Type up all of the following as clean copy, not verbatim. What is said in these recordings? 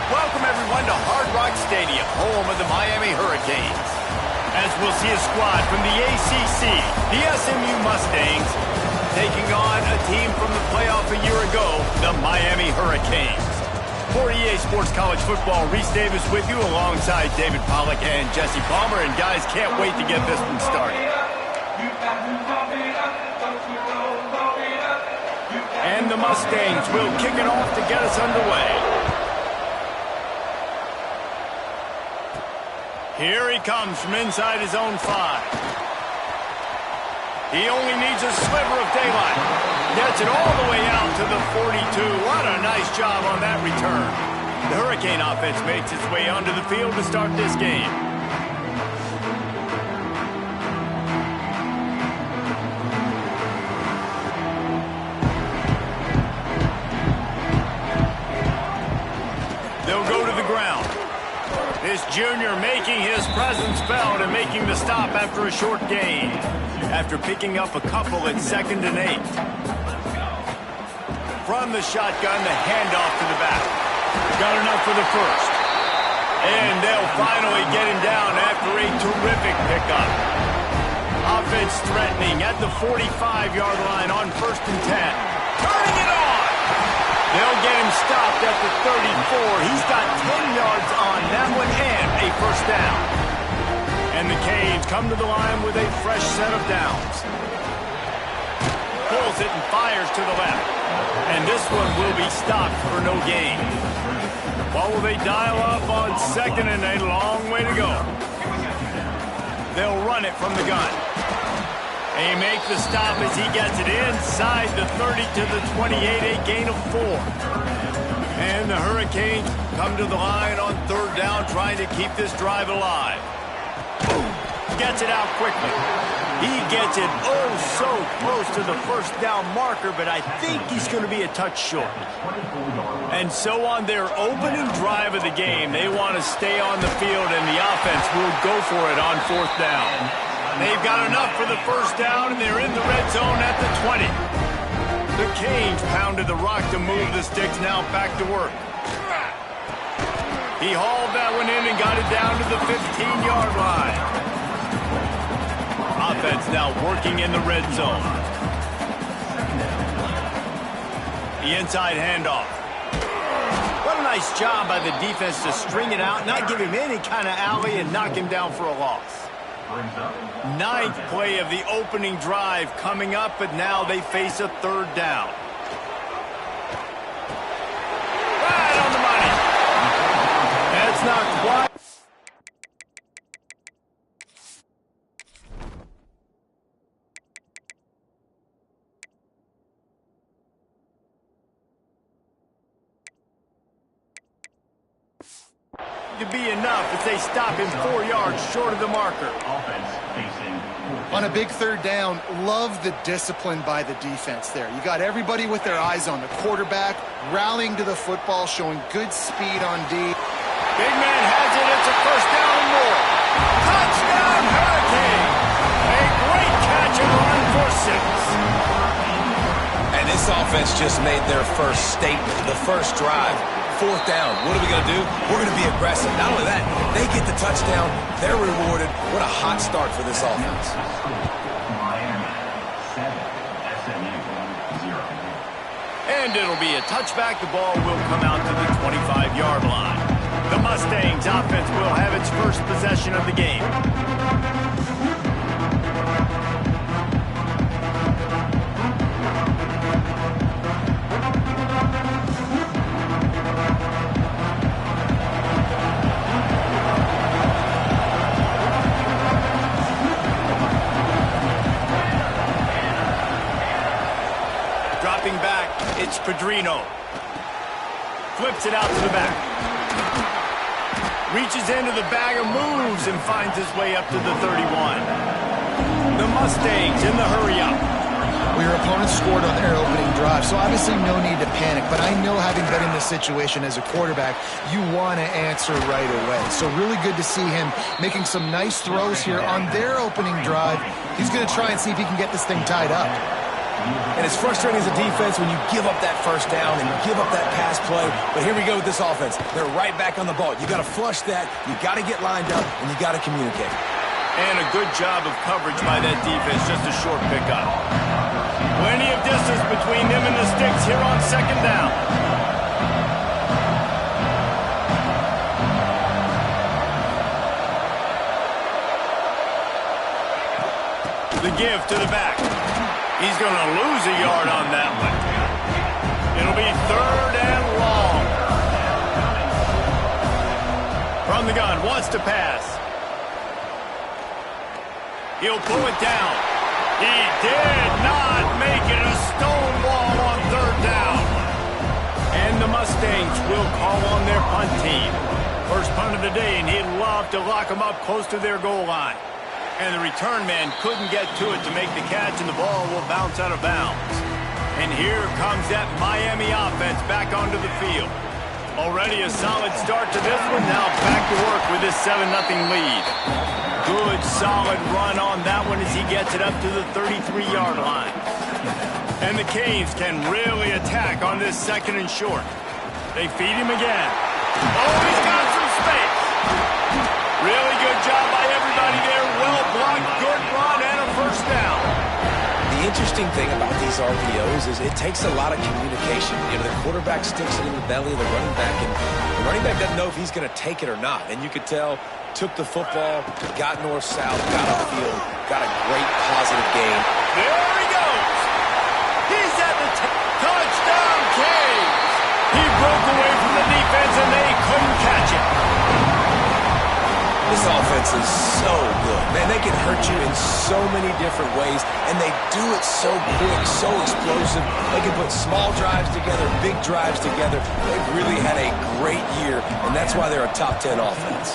Welcome, everyone, to Hard Rock Stadium, home of the Miami Hurricanes. As we'll see a squad from the ACC, the SMU Mustangs, taking on a team from the playoff a year ago, the Miami Hurricanes. For EA Sports College Football, Reese Davis with you alongside David Pollack and Jesse Palmer. And guys, can't wait to get this one started. And the Mustangs will kick it off to get us underway. Here he comes from inside his own 5. He only needs a sliver of daylight. Gets it all the way out to the 42. What a nice job on that return. The Hurricane offense makes its way onto the field to start this game. They'll go to the ground. This junior making his presence felt and making the stop after a short gain. After picking up a couple at 2nd and 8. From the shotgun, the handoff to the back. Got enough for the first. And they'll finally get him down after a terrific pickup. Offense threatening at the 45-yard line on 1st and 10. Turning it on! They'll get him stopped at the 34. He's got 10 yards on that one and a first down. And the Canes come to the line with a fresh set of downs. Pulls it and fires to the left. And this one will be stopped for no gain. What will they dial up on 2nd and a long way to go? They'll run it from the gun. They make the stop as he gets it inside the 30 to the 28, a gain of 4. And the Hurricanes come to the line on 3rd down, trying to keep this drive alive. Gets it out quickly. He gets it oh so close to the first down marker, but I think he's going to be a touch short. And so on their opening drive of the game, they want to stay on the field, and the offense will go for it on 4th down. They've got enough for the first down, and they're in the red zone at the 20. The Canes pounded the rock to move the sticks, now back to work. He hauled that one in and got it down to the 15-yard line. Offense now working in the red zone. The inside handoff. What a nice job by the defense to string it out, not give him any kind of alley, and knock him down for a loss. 9th play of the opening drive coming up, but now they face a 3rd down. Right on the money. That's not quite. To be enough as they stop him 4 yards short of the marker. On a big 3rd down, love the discipline by the defense there. You got everybody with their eyes on the quarterback, rallying to the football, showing good speed on D. Big man has it. It's a first down and more. Touchdown, Hurricane! A great catch and run for 6. And this offense just made their first statement, the first drive. 4th down. What are we going to do? We're going to be aggressive. Not only that, they get the touchdown. They're rewarded. What a hot start for this offense. And it'll be a touchback. The ball will come out to the 25-yard line. The Mustangs offense will have its first possession of the game. Back, it's Pedrino. Flips it out to the back. Reaches into the bag of moves and finds his way up to the 31. The Mustangs in the hurry-up. Well, your opponent scored on their opening drive, so obviously no need to panic. But I know, having been in this situation as a quarterback, you want to answer right away. So really good to see him making some nice throws here on their opening drive. He's going to try and see if he can get this thing tied up. And it's frustrating as a defense when you give up that first down and give up that pass play. But here we go with this offense. They're right back on the ball. You got to flush that. You got to get lined up, and you got to communicate. And a good job of coverage by that defense. Just a short pickup. Plenty of distance between them and the sticks here on second down. The give to the back. He's going to lose a yard on that one. It'll be third and long. From the gun, wants to pass. He'll pull it down. He did not make it a stone wall on third down. And the Mustangs will call on their punt team. First punt of the day, and he'd love to lock them up close to their goal line. And the return man couldn't get to it to make the catch, and the ball will bounce out of bounds. And here comes that Miami offense back onto the field. Already a solid start to this one. Now back to work with this 7-0 lead. Good, solid run on that one as he gets it up to the 33-yard line. And the Canes can really attack on this second and short. They feed him again. Oh, he's got some space. Really good job by everybody there. Well blocked, good run, and a first down. The interesting thing about these RPOs is it takes a lot of communication. You know, the quarterback sticks it in the belly of the running back, and the running back doesn't know if he's going to take it or not. And you could tell, took the football, got north-south, got upfield, got a great positive gain. There he goes. He's at the touchdown, Canes. He broke away from the defense, and they couldn't catch it. This offense is so good. Man, they can hurt you in so many different ways, and they do it so quick, so explosive. They can put small drives together, big drives together. They've really had a great year, and that's why they're a top 10 offense.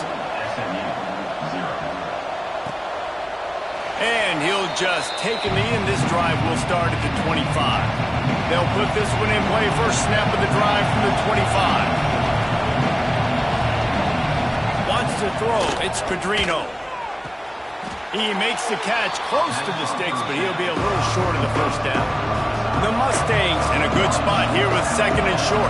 And he'll just take a knee, and this drive will start at the 25. They'll put this one in play. First snap of the drive from the 25. To throw, it's Pedrino. He makes the catch close to the sticks, but he'll be a little short of the first down. The Mustangs in a good spot here with second and short.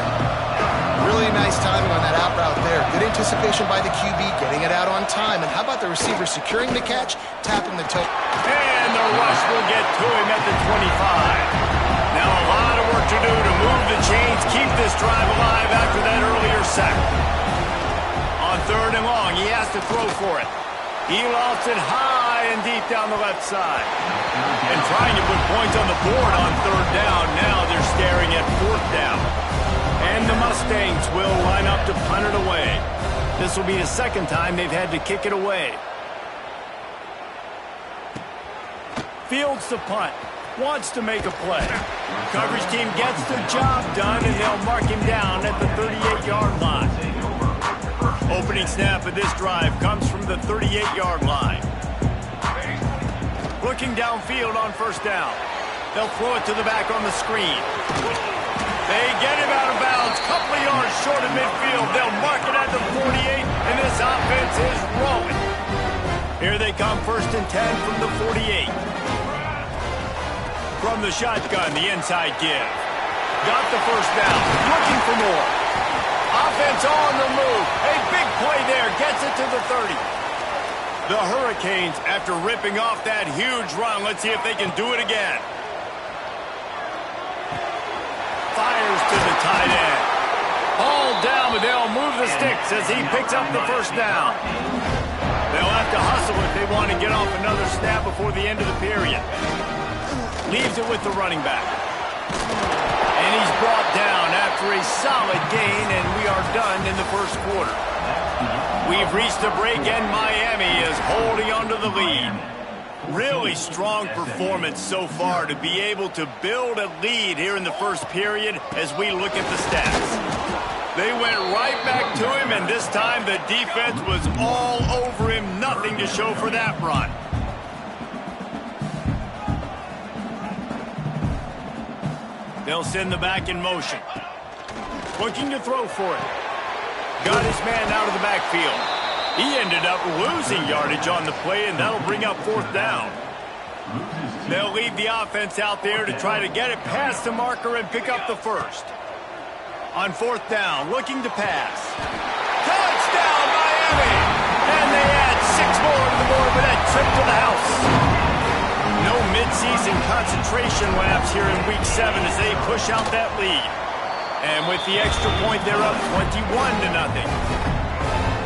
Really nice timing on that out route there. Good anticipation by the QB, getting it out on time. And how about the receiver securing the catch, tapping the toe? And the rush will get to him at the 25. Now a lot of work to do to move the chains, keep this drive alive after that earlier sack. On third and long, he has to throw for it. He lofts it high and deep down the left side. And trying to put points on the board on third down. Now they're staring at fourth down. And the Mustangs will line up to punt it away. This will be the second time they've had to kick it away. Fields the punt. Wants to make a play. Coverage team gets the job done, and they'll mark him down at the 38-yard line. Opening snap of this drive comes from the 38-yard line. Looking downfield on first down. They'll throw it to the back on the screen. They get him out of bounds. Couple of yards short of midfield. They'll mark it at the 48, and this offense is rolling. Here they come, first and 10 from the 48. From the shotgun, the inside give. Got the first down. Looking for more. Offense on the move. A big play there. Gets it to the 30. The Hurricanes, after ripping off that huge run, let's see if they can do it again. Fires to the tight end. All down, but they'll move the sticks as he picks up the first down. They'll have to hustle if they want to get off another snap before the end of the period. Leaves it with the running back. And he's brought down after a solid gain, and we are done in the first quarter. We've reached the break, and Miami is holding on to the lead. Really strong performance so far to be able to build a lead here in the first period as we look at the stats. They went right back to him, and this time the defense was all over him. Nothing to show for that run. They'll send the back in motion. Looking to throw for it. Got his man out of the backfield. He ended up losing yardage on the play, and that'll bring up fourth down. They'll leave the offense out there to try to get it past the marker and pick up the first. On fourth down, looking to pass. Touchdown, Miami! And they add 6 more to the board with that trip to the house. No midseason concentration laps here in Week 7 as they push out that lead. And with the extra point, they're up 21-0.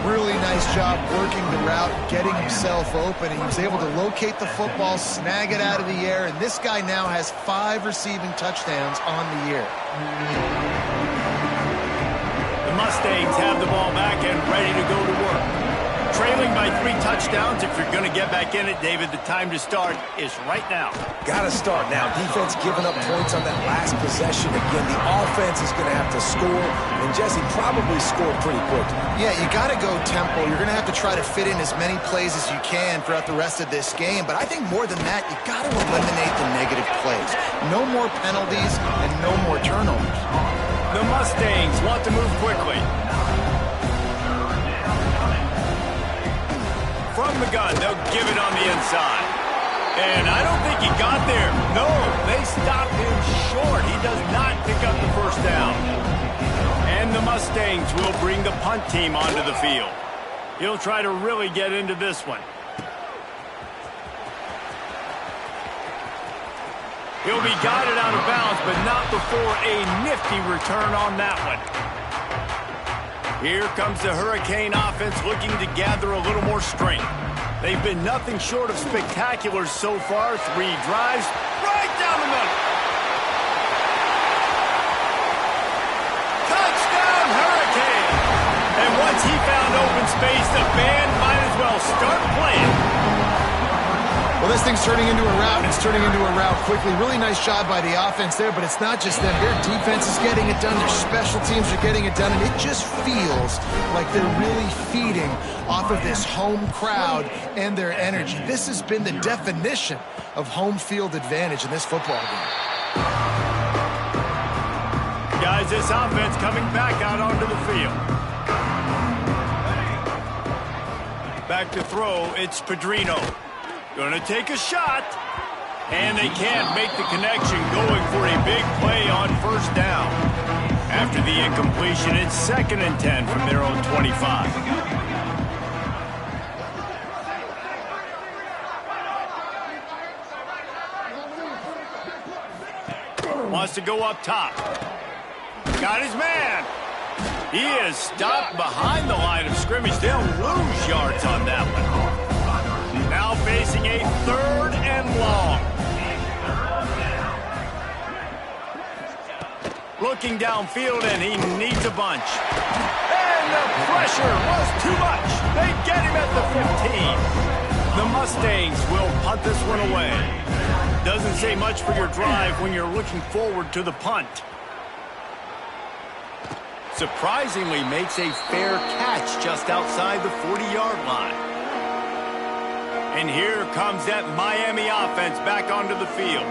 Really nice job working the route, getting himself open, and he was able to locate the football, snag it out of the air, and this guy now has 5 receiving touchdowns on the year. The Mustangs have the ball back and ready to go to work. Trailing by 3 touchdowns. If you're going to get back in it, David, the time to start is right now. Got to start now. Defense giving up points on that last possession. Again, the offense is going to have to score, and Jesse probably scored pretty quickly. Yeah, you got to go tempo. You're going to have to try to fit in as many plays as you can throughout the rest of this game, but I think more than that, you got to eliminate the negative plays. No more penalties and no more turnovers. The Mustangs want to move quickly. From the gun, they'll give it on the inside. And I don't think he got there. No, they stopped him short. He does not pick up the first down. And the Mustangs will bring the punt team onto the field. He'll try to really get into this one. He'll be guided out of bounds, but not before a nifty return on that one. Here comes the Hurricane offense looking to gather a little more strength. They've been nothing short of spectacular so far. 3 drives right down the middle. Touchdown, Hurricane! And once he found open space, the band might as well start playing. Well, this thing's turning into a rout, and it's turning into a rout quickly. Really nice job by the offense there, but it's not just them. Their defense is getting it done. Their special teams are getting it done, and it just feels like they're really feeding off of this home crowd and their energy. This has been the definition of home field advantage in this football game. Guys, this offense coming back out onto the field. Back to throw, it's Pedrino. Gonna take a shot, and they can't make the connection, going for a big play on first down. After the incompletion, it's 2nd and 10 from their own 25. Wants to go up top. Got his man. He is stopped behind the line of scrimmage. They'll lose yards on that one. Now facing a 3rd and long. Looking downfield, and he needs a bunch. And the pressure was too much. They get him at the 15. The Mustangs will punt this one away. Doesn't say much for your drive when you're looking forward to the punt. Surprisingly makes a fair catch just outside the 40-yard line. And here comes that Miami offense back onto the field.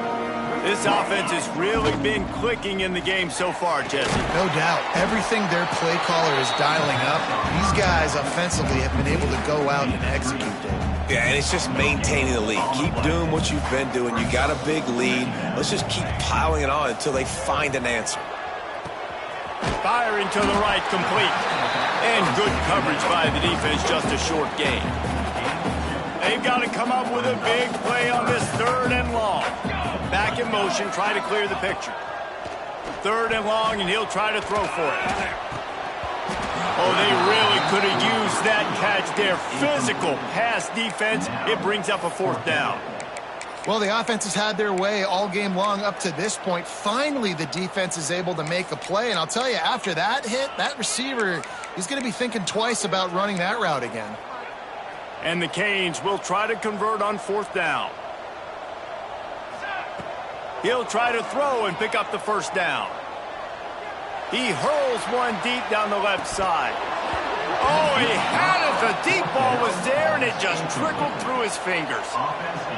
This offense has really been clicking in the game so far, Jesse. No doubt. Everything their play caller is dialing up, these guys offensively have been able to go out and execute it. Yeah, and it's just maintaining the lead. Keep doing what you've been doing. You got a big lead. Let's just keep piling it on until they find an answer. Firing to the right, complete. And good coverage by the defense, just a short gain. They've got to come up with a big play on this 3rd and long. Back in motion, try to clear the picture. 3rd and long, and he'll try to throw for it. Oh, they really could have used that catch there. Physical pass defense. It brings up a 4th down. Well, the offense has had their way all game long up to this point. Finally, the defense is able to make a play. And I'll tell you, after that hit, that receiver, he's going to be thinking twice about running that route again. And the Canes will try to convert on 4th down. He'll try to throw and pick up the first down. He hurls one deep down the left side. Oh, he had it. The deep ball was there, and it just trickled through his fingers.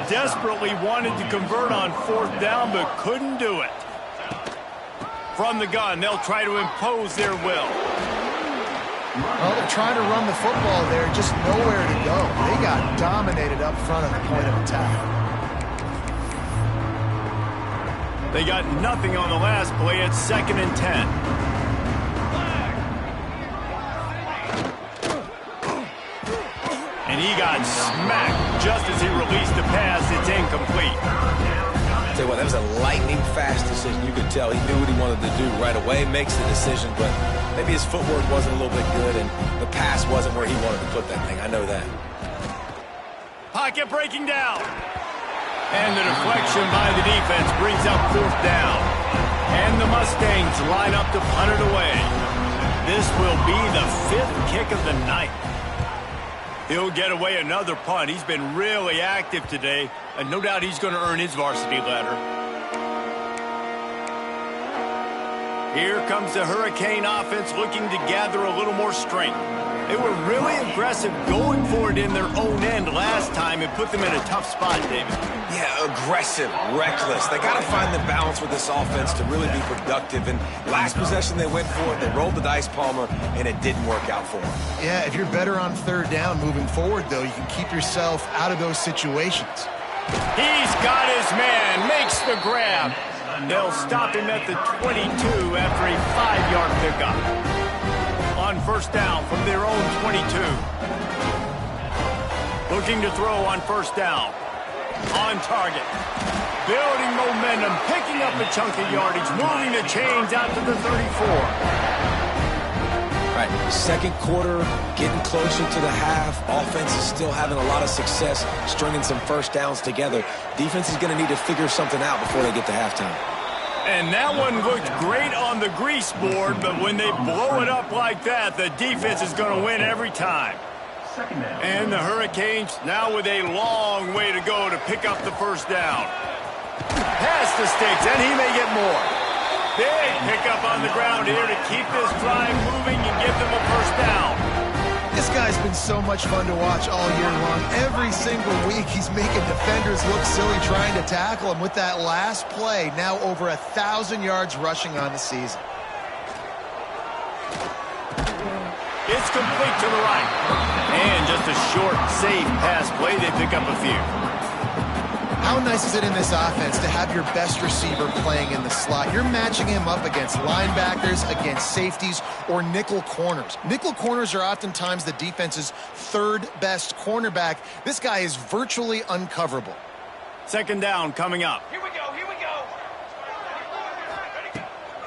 Desperately wanted to convert on 4th down, but couldn't do it. From the gun, they'll try to impose their will. Well, they're trying to run the football there, just nowhere to go. They got dominated up front on the point of attack. They got nothing on the last play. It's 2nd and 10. And he got smacked just as he released the pass. It's incomplete. Tell you what, that was a lightning-fast decision. You could tell he knew what he wanted to do right away, makes the decision, but maybe his footwork wasn't a little bit good, and the pass wasn't where he wanted to put that thing. I know that. Pocket breaking down. And the deflection by the defense brings up 4th down. And the Mustangs line up to punt it away. This will be the 5th kick of the night. He'll get away another punt. He's been really active today, and no doubt he's going to earn his varsity letter. Here comes the Hurricane offense looking to gather a little more strength. They were really aggressive going for it in their own end last time and put them in a tough spot, David. Yeah, aggressive, reckless. They got to find the balance with this offense to really be productive. And last possession they went for it, they rolled the dice, Palmer, and it didn't work out for them. Yeah, if you're better on 3rd down moving forward, though, you can keep yourself out of those situations. He's got his man, makes the grab. They'll stop him at the 22 after a 5-yard pickup. On 1st down from their own 22. Looking to throw on 1st down. On target. Building momentum, picking up a chunk of yardage, moving the chains out to the 34. Right, 2nd quarter, getting closer to the half. Offense is still having a lot of success stringing some 1st downs together. Defense is going to need to figure something out before they get to halftime. And that one looked great on the grease board, but when they blow it up like that, the defense is going to win every time. And the Hurricanes now with a long way to go to pick up the 1st down. Pass the sticks, and he may get more. Big pickup on the ground here to keep this drive moving and give them a 1st down. This guy's been so much fun to watch all year long. Every single week, he's making defenders look silly trying to tackle him with that last play. Now over 1,000 yards rushing on the season. It's complete to the right. And just a short, safe pass play. They pick up a few. How nice is it in this offense to have your best receiver playing in the slot? You're matching him up against linebackers, against safeties, or nickel corners. Nickel corners are oftentimes the defense's 3rd best cornerback. This guy is virtually uncoverable. 2nd down coming up. Here we go, here we go.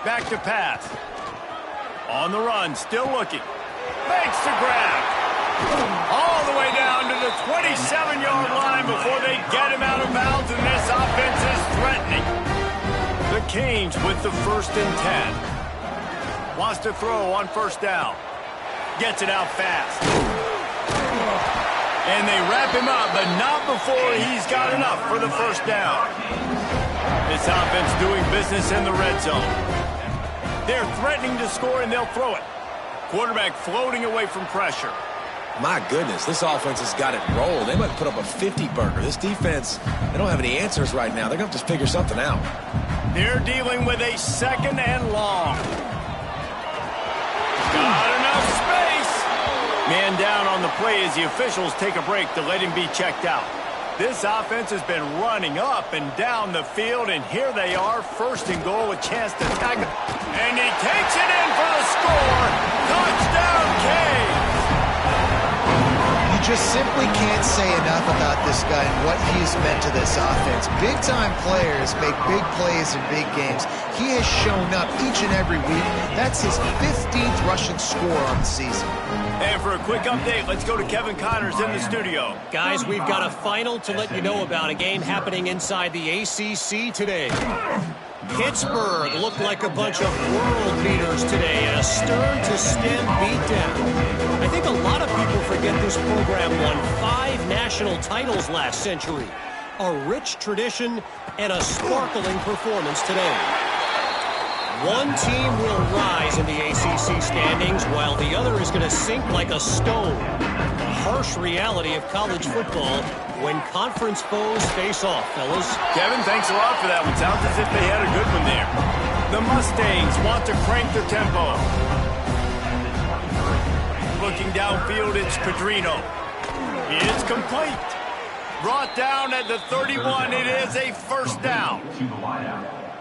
Back to pass. On the run, still looking. Makes the grab. All the way down to the 27-yard line before they get him out of bounds, and this offense is threatening. The Canes with the 1st and 10. Wants to throw on 1st down. Gets it out fast. And they wrap him up, but not before he's got enough for the 1st down. This offense doing business in the red zone. They're threatening to score, and they'll throw it. Quarterback floating away from pressure. My goodness, this offense has got it rolled. They might put up a 50-burger. This defense, they don't have any answers right now. They're going to have to figure something out. They're dealing with a 2nd and long. Got enough space. Man down on the play as the officials take a break to let him be checked out. This offense has been running up and down the field, and here they are, 1st and goal, a chance to tag him. And he takes it in for the score. Touchdown, Canes. You just simply can't say enough about this guy and what he's meant to this offense. Big-time players make big plays in big games. He has shown up each and every week. That's his 15th rushing score on the season. And for a quick update, let's go to Kevin Connors in the studio. Guys, we've got a final to let you know about, a game happening inside the ACC today. Pittsburgh looked like a bunch of world beaters today, and a stern-to-stem beatdown. I think a lot of people forget this program won 5 national titles last century. A rich tradition and a sparkling performance today. One team will rise in the ACC standings, while the other is going to sink like a stone. The harsh reality of college football when conference foes face off, fellas. Kevin, thanks a lot for that one. Sounds as if they had a good one there. The Mustangs want to crank the tempo. Looking downfield, it's Pedrino. It's complete. Brought down at the 31. It is a 1st down.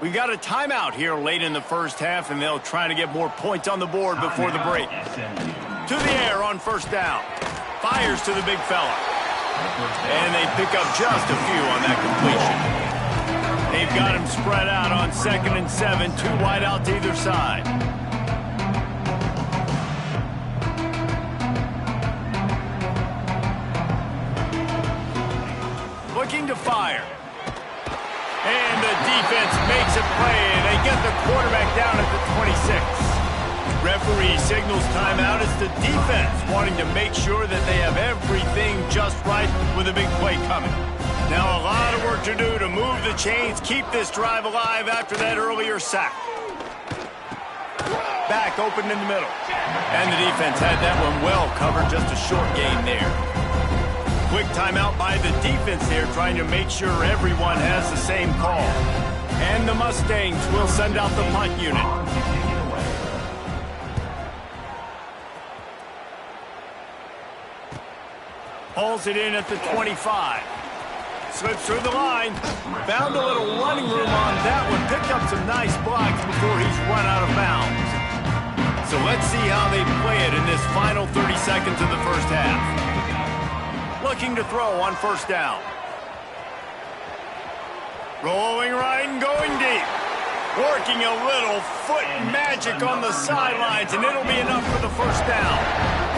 We got a timeout here late in the first half, and they'll try to get more points on the board before the break. To the air on first down. Fires to the big fella. And they pick up just a few on that completion. They've got him spread out on 2nd and 7, 2 wide out to either side. Looking to fire. And the defense makes a play. They get the quarterback down at the 26. Referee signals timeout. It's the defense wanting to make sure that they have everything just right with a big play coming. Now a lot of work to do to move the chains, keep this drive alive after that earlier sack. Back open in the middle. And the defense had that one well covered, just a short gain there. Quick timeout by the defense there, trying to make sure everyone has the same call. And the Mustangs will send out the punt unit. Hauls it in at the 25. Slips through the line. Found a little running room on that one. Picked up some nice blocks before he's run out of bounds. So let's see how they play it in this final 30 seconds of the first half. Looking to throw on first down. Rolling right and going deep. Working a little foot magic on the sidelines, and it'll be enough for the first down.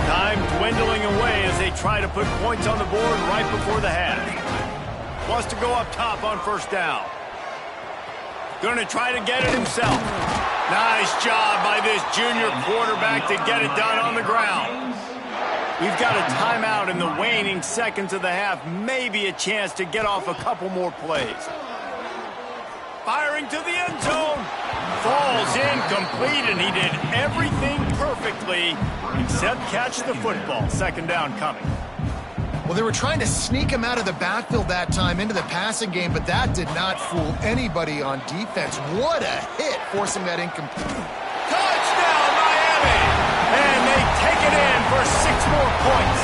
Time dwindling away as they try to put points on the board right before the half. Wants to go up top on first down. Going to try to get it himself. Nice job by this junior quarterback to get it done on the ground. We've got a timeout in the waning seconds of the half. Maybe a chance to get off a couple more plays. Firing to the end zone. Falls incomplete, and he did everything perfectly except catch the football. Second down coming. Well, they were trying to sneak him out of the backfield that time into the passing game, but that did not fool anybody on defense. What a hit, forcing that incomplete. Touchdown, Miami! And they take it in for 6 more points.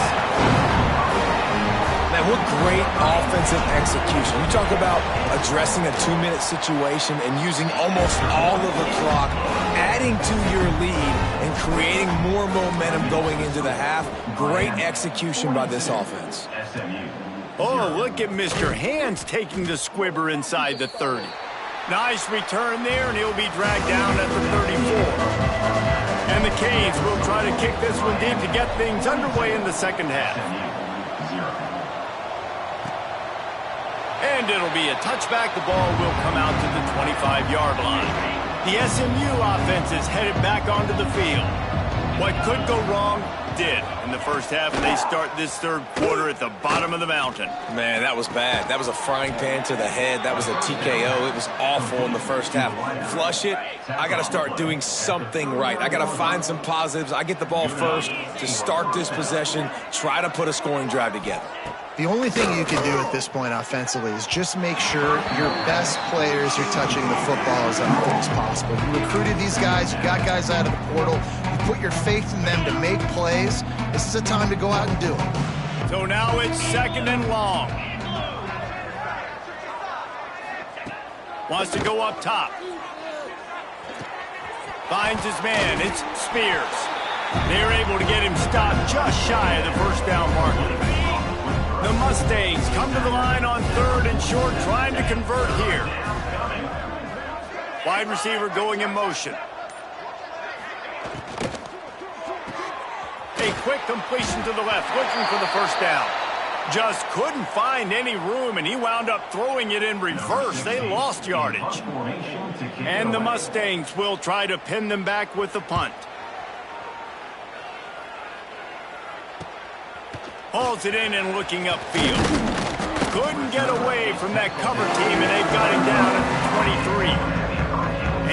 Man, what great offensive execution. You talk about addressing a 2-minute situation and using almost all of the clock, adding to your lead and creating more momentum going into the half. Great execution by this offense. Oh, look at Mr. Hands taking the squibber inside the 30. Nice return there, and he'll be dragged down at the 34. And the Canes will try to kick this one deep to get things underway in the second half. And it'll be a touchback. The ball will come out to the 25-yard line. The SMU offense is headed back onto the field. What could go wrong did in the first half, and they start this third quarter at the bottom of the mountain. Man, that was bad. That was a frying pan to the head. That was a TKO. It was awful in the first half. Flush it. I got to start doing something right. I got to find some positives. I get the ball first to start this possession, try to put a scoring drive together. The only thing you can do at this point offensively is just make sure your best players are touching the football as often as possible. You recruited these guys, you got guys out of the portal, you put your faith in them to make plays. This is a time to go out and do it. So now it's 2nd and long. Wants to go up top. Finds his man. It's Spears. They're able to get him stopped just shy of the first down marker. The Mustangs come to the line on 3rd and short, trying to convert here. Wide receiver going in motion. A quick completion to the left, looking for the first down. Just couldn't find any room, and he wound up throwing it in reverse. They lost yardage. And the Mustangs will try to pin them back with the punt. Hauls it in and looking upfield. Couldn't get away from that cover team, and they've got him down at the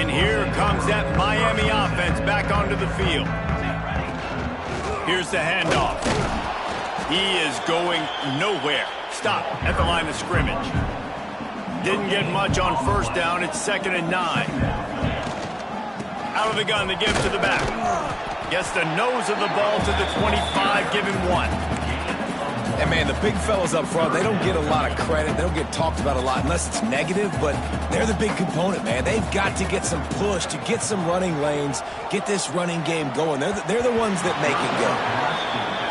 23. And here comes that Miami offense back onto the field. Here's the handoff. He is going nowhere. Stop at the line of scrimmage. Didn't get much on first down. It's 2nd and 9. Out of the gun, they give to the back. Gets the nose of the ball to the 25, give him 1. And, man, the big fellas up front, they don't get a lot of credit. They don't get talked about a lot unless it's negative, but they're the big component, man. They've got to get some push, to get some running lanes, get this running game going. They're the ones that make it go.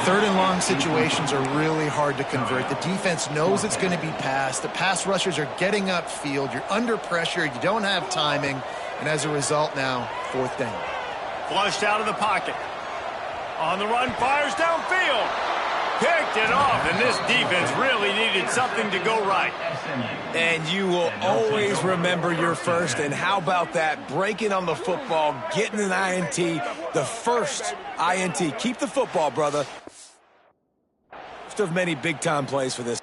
Third and long situations are really hard to convert. The defense knows it's going to be passed. The pass rushers are getting upfield. You're under pressure. You don't have timing. And as a result now, fourth down. Flushed out of the pocket. On the run, fires downfield. Picked it off, and this defense really needed something to go right. And you will always remember your first, and how about that? Breaking on the football, getting an INT, the first INT. Keep the football, brother. First of many big-time plays for this.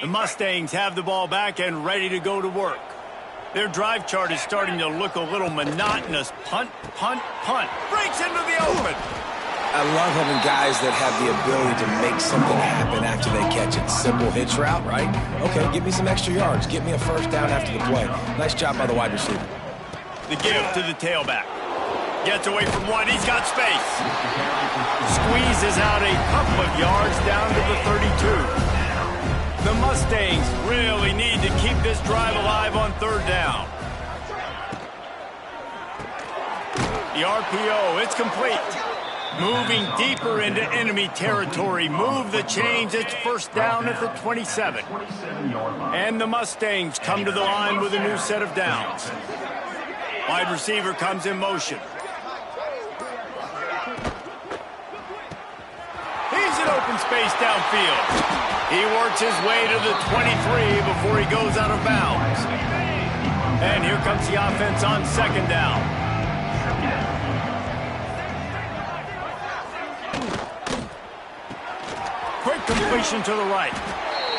The Mustangs have the ball back and ready to go to work. Their drive chart is starting to look a little monotonous. Punt, punt, punt. Breaks into the open. I love having guys that have the ability to make something happen after they catch it. Simple hitch route, right? Okay, give me some extra yards. Get me a first down after the play. Nice job by the wide receiver. The give to the tailback. Gets away from one. He's got space. Squeezes out a couple of yards down to the 32. The Mustangs really need to keep this drive alive on third down. The RPO, it's complete. Moving deeper into enemy territory. Move the chains. It's first down at the 27. And the Mustangs come to the line with a new set of downs. Wide receiver comes in motion. He's in open space downfield. He works his way to the 23 before he goes out of bounds. And here comes the offense on second down. Quick completion to the right.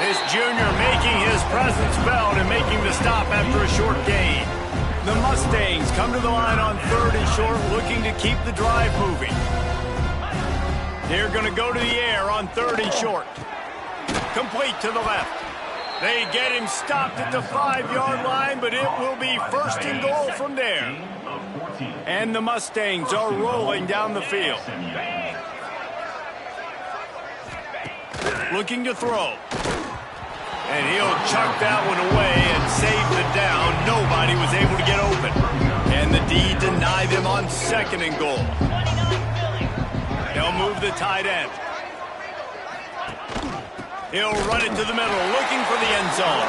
This junior making his presence felt and making the stop after a short gain. The Mustangs come to the line on third and short, looking to keep the drive moving. They're going to go to the air on third and short. Complete to the left. They get him stopped at the 5-yard line, but it will be first and goal from there. And the Mustangs are rolling down the field. Looking to throw. And he'll chuck that one away and save the down. Nobody was able to get open. And the D denied them on second and goal. They'll move the tight end. He'll run it to the middle, looking for the end zone.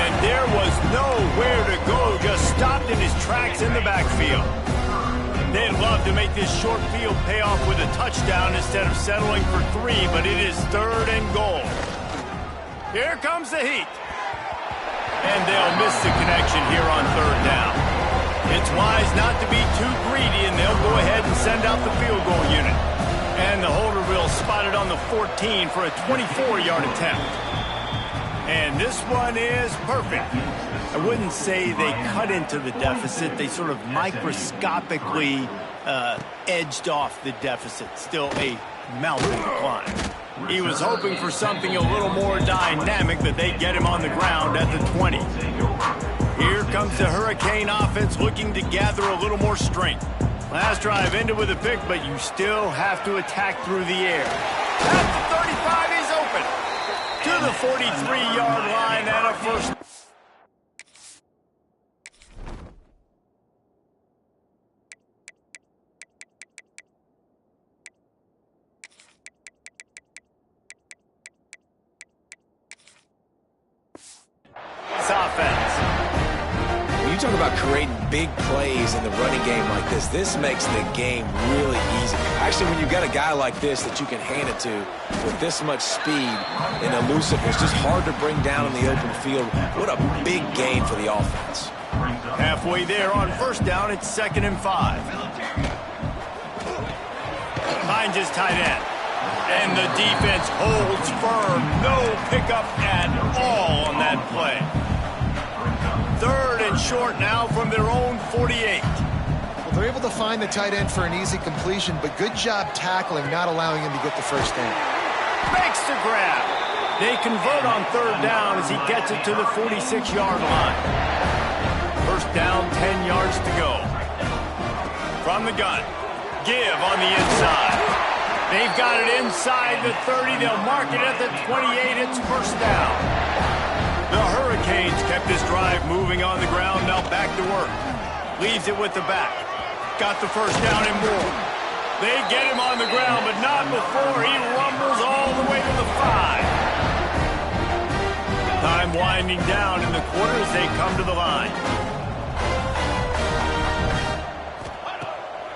And there was nowhere to go, just stopped in his tracks in the backfield. They'd love to make this short field pay off with a touchdown instead of settling for 3, but it is third and goal. Here comes the heat. And they'll miss the connection here on third down. It's wise not to be too greedy, and they'll go ahead and send out the field goal unit. And the holder will spot it on the 14 for a 24-yard attempt. And this one is perfect. I wouldn't say they cut into the deficit. They sort of microscopically edged off the deficit. Still a mountain to climb. He was hoping for something a little more dynamic, that they'd get him on the ground at the 20. Here comes the Hurricane offense looking to gather a little more strength. Last drive ended with a pick, but you still have to attack through the air. At the 35, he's open. To the 43-yard line and a first. This offense. When you talk about creating big plays in the running game like this, this makes the game really easy. Actually, when you've got a guy like this that you can hand it to with this much speed and elusiveness, just hard to bring down in the open field. What a big gain for the offense. Halfway there on first down, it's 2nd and 5. Finds his tight end. And the defense holds firm. No pickup at all on that short now from their own 48. Well, they're able to find the tight end for an easy completion, but good job tackling, not allowing him to get the first down. Makes the grab. They convert on third down as he gets it to the 46-yard line. First down, 10 yards to go. From the gun, give on the inside. They've got it inside the 30. They'll mark it at the 28. It's first down. The Hurricanes kept this drive moving on the ground. Now back to work. Leaves it with the back. Got the first down and more. They get him on the ground, but not before he rumbles all the way to the 5. Time winding down in the quarter as they come to the line.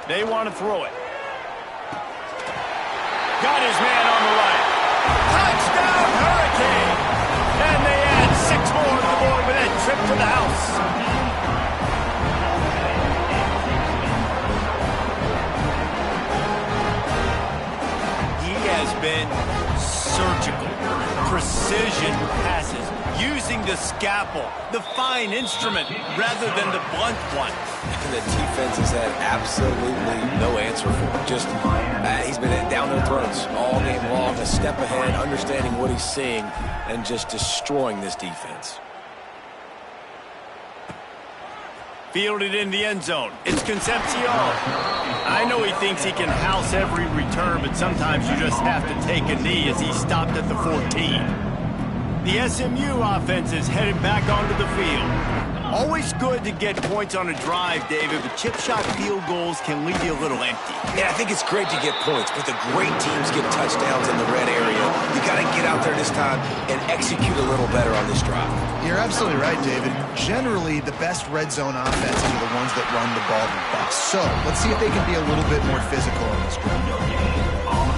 They want to throw it. Got his man on the right. Touchdown, Hurricane! And they add 6 more to the board with that trip to the house. He has been surgical. Precision passes. Using the scalpel, the fine instrument, rather than the blunt one. And the defense has had absolutely no answer for him. Just, he's been down their throats all game long, a step ahead, understanding what he's seeing, and just destroying this defense. Fielded in the end zone. It's Concepcion. I know he thinks he can house every return, but sometimes you just have to take a knee as he stopped at the 14. The SMU offense is headed back onto the field. Always good to get points on a drive, David, but chip shot field goals can leave you a little empty. Yeah, I think it's great to get points, but the great teams get touchdowns in the red area. You got to get out there this time and execute a little better on this drive. You're absolutely right, David. Generally, the best red zone offenses are the ones that run the ball the best. So, let's see if they can be a little bit more physical on this drive.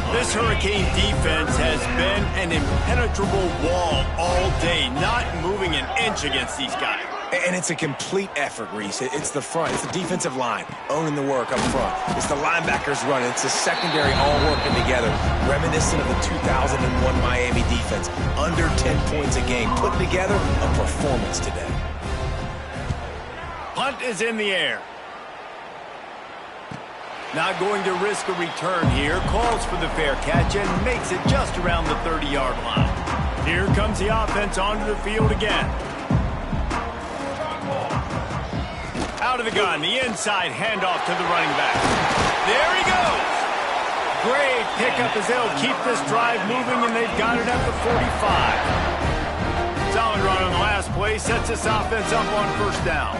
This Hurricane defense has been an impenetrable wall all day, not moving an inch against these guys. And it's a complete effort, Reese. It's the front. It's the defensive line owning the work up front. It's the linebackers running. It's the secondary all working together, reminiscent of the 2001 Miami defense. Under 10 points a game, putting together a performance today. Punt is in the air. Not going to risk a return here. Calls for the fair catch and makes it just around the 30-yard line. Here comes the offense onto the field again. Out of the gun, the inside handoff to the running back. There he goes. Great pickup as they'll keep this drive moving, and they've got it at the 45. Solid run on the last play sets this offense up on first down.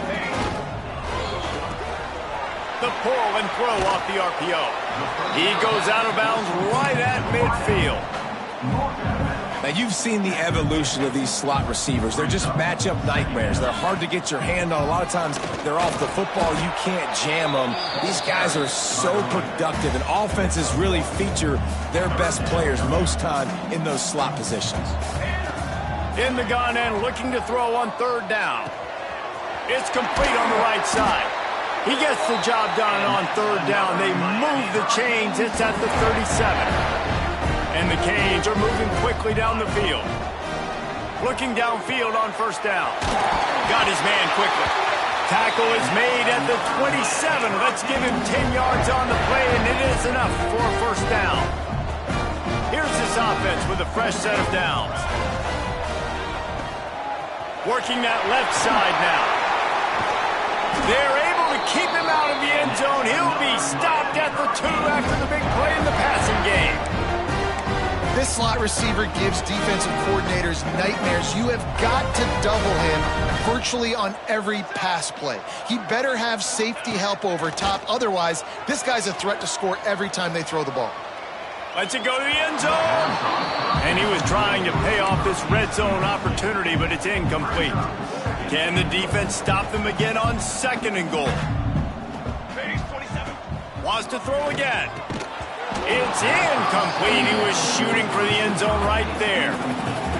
The pull and throw off the RPO. He goes out of bounds right at midfield. Now, you've seen the evolution of these slot receivers. They're just matchup nightmares. They're hard to get your hand on. A lot of times, they're off the football. You can't jam them. These guys are so productive, and offenses really feature their best players most time in those slot positions. In the gun and looking to throw on third down. It's complete on the right side. He gets the job done on third down. They move the chains. It's at the 37. And the Canes are moving quickly down the field. Looking downfield on first down. Got his man quickly. Tackle is made at the 27. Let's give him 10 yards on the play, and it is enough for a first down. Here's this offense with a fresh set of downs. Working that left side now. They're able to keep him out of the end zone. He'll be stopped at the 2 after the big play in the passing game. This slot receiver gives defensive coordinators nightmares. You have got to double him virtually on every pass play. He better have safety help over top. Otherwise, this guy's a threat to score every time they throw the ball. Lets it go to the end zone. And he was trying to pay off this red zone opportunity, but it's incomplete. Can the defense stop them again on second and goal? Wants to throw again. It's incomplete. He was shooting for the end zone right there.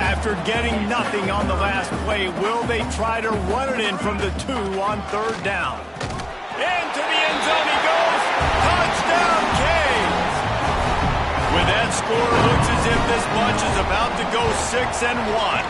After getting nothing on the last play, will they try to run it in from the 2 on third down? Into the end zone he goes. Touchdown, Canes. With that score, it looks as if this bunch is about to go 6-1.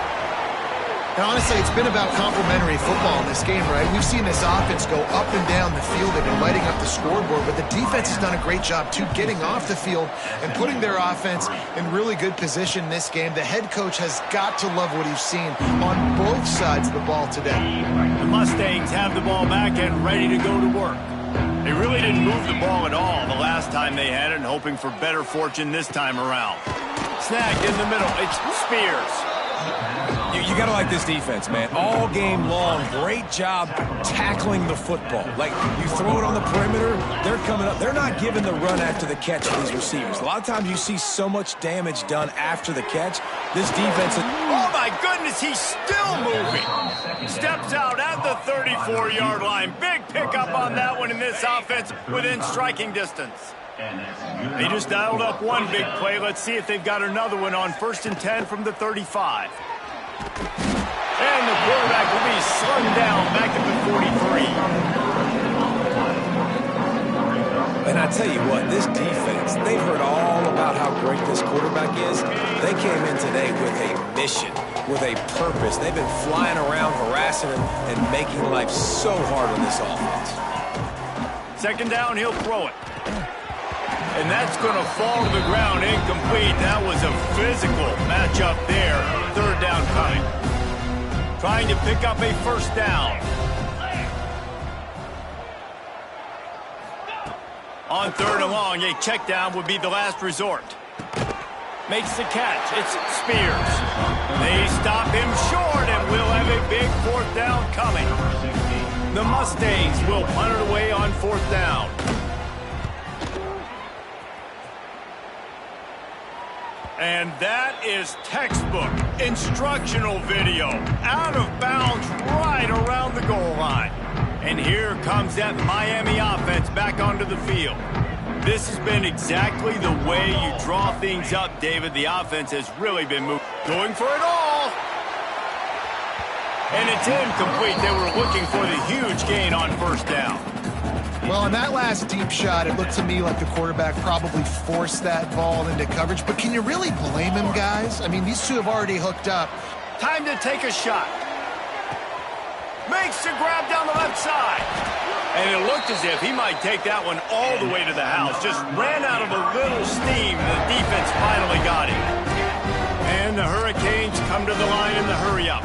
And honestly, it's been about complementary football in this game, right? We've seen this offense go up and down the field. They've been lighting up the scoreboard, but the defense has done a great job, too, getting off the field and putting their offense in really good position in this game. The head coach has got to love what he's seen on both sides of the ball today. The Mustangs have the ball back and ready to go to work. They really didn't move the ball at all the last time they had it, and hoping for better fortune this time around. Snag in the middle. It's Spears. You got to like this defense, man. All game long, great job tackling the football. Like, you throw it on the perimeter, they're coming up. They're not giving the run after the catch to these receivers. A lot of times you see so much damage done after the catch. This defense... Oh, my goodness, he's still moving. Steps out at the 34-yard line. Big pickup on that one in this offense within striking distance. They just dialed up one big play. Let's see if they've got another one on 1st and 10 from the 35. And the quarterback will be slung down back at the 43. And I tell you what, this defense, they've heard all about how great this quarterback is. They came in today with a mission, with a purpose. They've been flying around, harassing him, and making life so hard on this offense. 2nd down, he'll throw it. And that's going to fall to the ground, incomplete. That was a physical matchup there. 3rd down coming. Trying to pick up a 1st down. On 3rd and long, a check down would be the last resort. Makes the catch. It's Spears. They stop him short, and we'll have a big 4th down coming. The Mustangs will punt it away on 4th down. And that is textbook instructional video. Out of bounds right around the goal line. And here comes that Miami offense back onto the field. This has been exactly the way you draw things up, David. The offense has really been moving. Going for it all. And it's incomplete. They were looking for the huge gain on 1st down. Well, in that last deep shot, it looked to me like the quarterback probably forced that ball into coverage. But can you really blame him, guys? I mean, these two have already hooked up. Time to take a shot. Makes the grab down the left side. And it looked as if he might take that one all the way to the house. Just ran out of a little steam. The defense finally got him. And the Hurricanes come to the line in the hurry-up.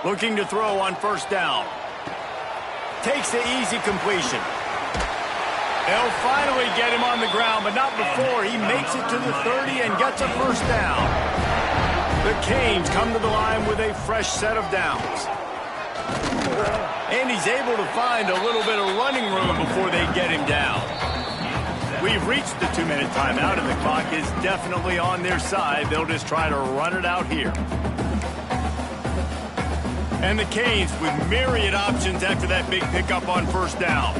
Looking to throw on 1st down. Takes the easy completion. They'll finally get him on the ground, but not before he makes it to the 30 and gets a 1st down. The Canes come to the line with a fresh set of downs. And he's able to find a little bit of running room before they get him down. We've reached the 2-minute timeout, and the clock is definitely on their side. They'll just try to run it out here. And the Canes with myriad options after that big pickup on 1st down.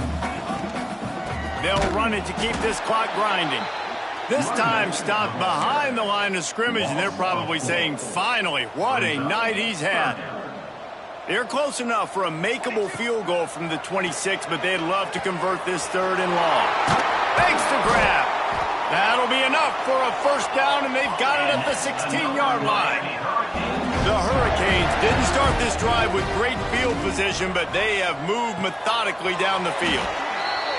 They'll run it to keep this clock grinding. This time stopped behind the line of scrimmage, and they're probably saying, finally, what a night he's had. They're close enough for a makeable field goal from the 26, but they'd love to convert this 3rd and long. Makes the grab. That'll be enough for a 1st down, and they've got it at the 16-yard line. The Hurricanes didn't start this drive with great field position, but they have moved methodically down the field.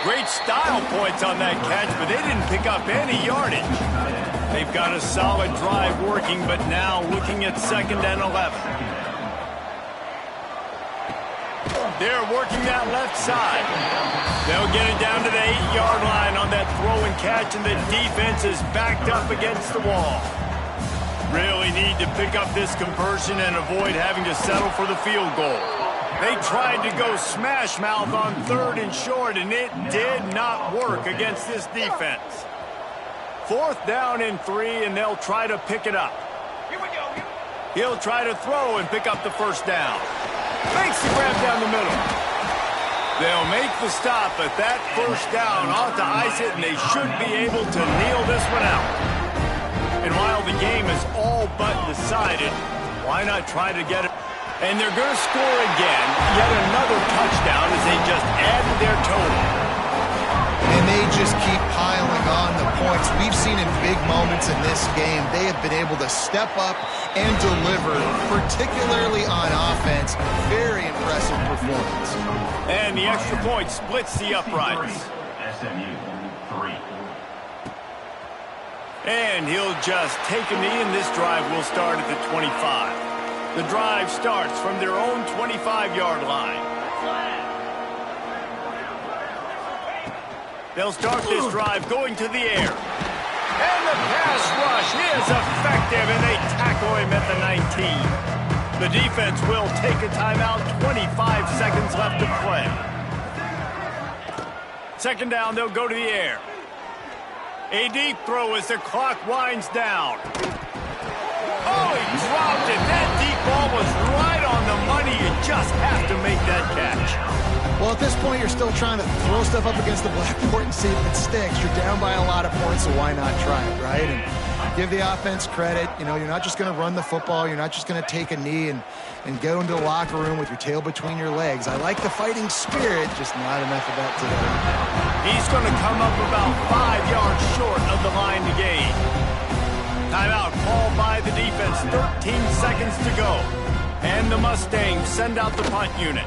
Great style points on that catch, but they didn't pick up any yardage. They've got a solid drive working, but now looking at 2nd and 11. They're working that left side. They'll get it down to the 8-yard line on that throw and catch, and the defense is backed up against the wall. Really need to pick up this conversion and avoid having to settle for the field goal. They tried to go smash mouth on 3rd and short, and it did not work against this defense. 4th down and 3, and they'll try to pick it up. He'll try to throw and pick up the 1st down. Makes the grab down the middle. They'll make the stop, but that 1st down ought to ice it, and they should be able to kneel this one out. And while the game is all but decided, why not try to get it? And they're going to score again, yet another touchdown as they just add to their total. And they just keep piling on. points. We've seen in big moments in this game, they have been able to step up and deliver, particularly on offense. Very impressive performance. And the extra point splits the uprights. SMU 3. And he'll just take a knee, and this drive will start at the 25. The drive starts from their own 25-yard line. They'll start this drive going to the air. And the pass rush is effective, and they tackle him at the 19. The defense will take a timeout, 25 seconds left to play. Second down, they'll go to the air. A deep throw as the clock winds down. Oh, he dropped it. That deep ball was right on the money. You just have to make that catch. Well, at this point, you're still trying to throw stuff up against the blackboard and see if it sticks. You're down by a lot of points, so why not try it, right? And give the offense credit. You know, you're not just going to run the football. You're not just going to take a knee and go into the locker room with your tail between your legs. I like the fighting spirit, just not enough of that today. He's going to come up about 5 yards short of the line to gain. Timeout called by the defense. 13 seconds to go. And the Mustangs send out the punt unit.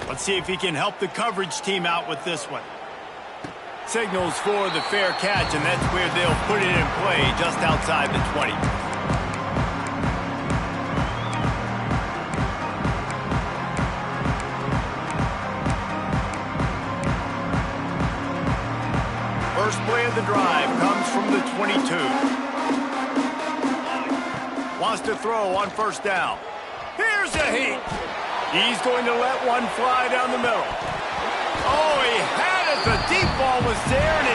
Let's see if he can help the coverage team out with this one. Signals for the fair catch, and that's where they'll put it in play just outside the 20. First play of the drive comes from the 22. Wants to throw on first down. Here's a heat. He's going to let one fly down the middle. Oh, he had it. The deep ball was there, and it